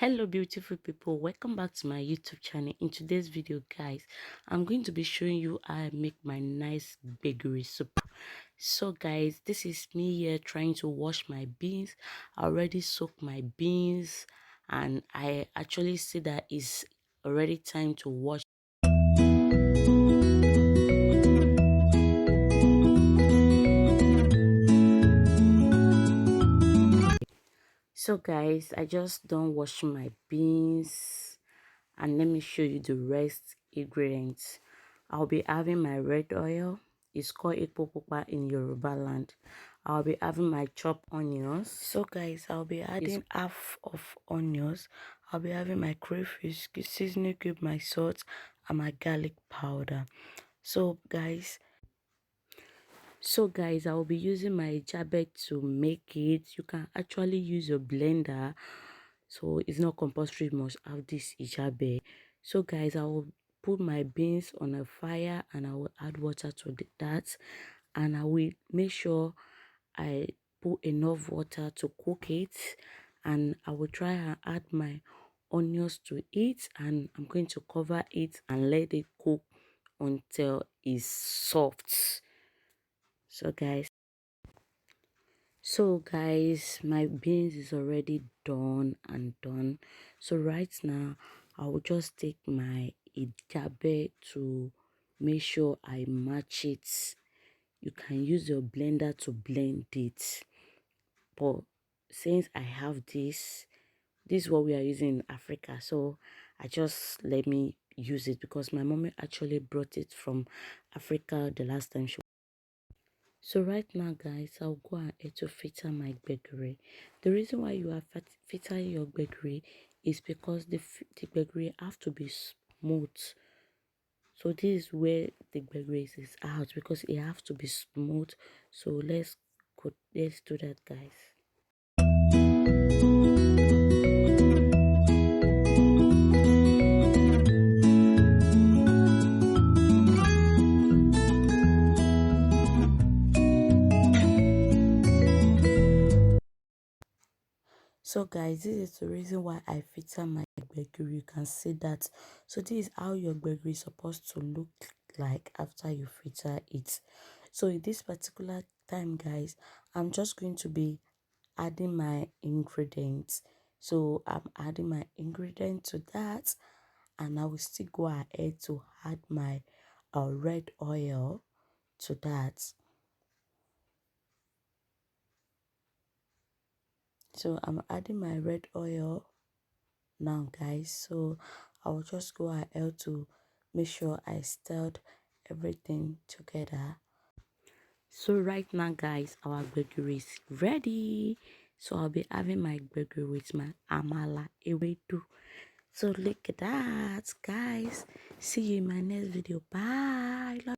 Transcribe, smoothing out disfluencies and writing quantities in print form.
Hello beautiful people, welcome back to my YouTube channel. In today's video guys, I'm going to be showing you how I make my nice bakery soup. So guys, this is me here trying to wash my beans. I already soaked my beans and I actually see that it's already time to wash. So guys, I just done washing my beans and let me show you the rest ingredients. I'll be having my red oil. It's called ekpopupa in Yoruba land. I'll be having my chopped onions. So guys, I'll be adding half of onions. I'll be having my crayfish, seasoning cube, my salt, and my garlic powder. So guys, I will be using my jabet to make it. You can actually use your blender, so it's not compulsory you must have this ijabe. So guys, I will put my beans on a fire and I will add water to that, and I will make sure I put enough water to cook it, and I will try and add my onions to it, and I'm going to cover it and let it cook until it's soft. So guys, my beans is already done. So right now I will just take my ijabe to make sure I match it. You can use your blender to blend it, but since I have this is what we are using in Africa, so I just let me use it because my mommy actually brought it from Africa the last time she. So right now guys, I'll go ahead to filter my gbegiri. The reason why you are filtering your gbegiri is because the gbegiri have to be smooth. So this is where the gbegiri is out, because it have to be smooth. So let's do that guys. So guys, this is the reason why I filter my gbegiri. You can see that. So this is how your gbegiri is supposed to look like after you filter it. So in this particular time guys, I'm just going to be adding my ingredients. So I'm adding my ingredient to that, and I will still go ahead to add my red oil to that. So I'm adding my red oil now guys, so I will just go ahead to make sure I stirred everything together. So right now guys, our gbegiri is ready. So I'll be having my gbegiri with my amala ewedu. So look at that guys, see you in my next video. Bye.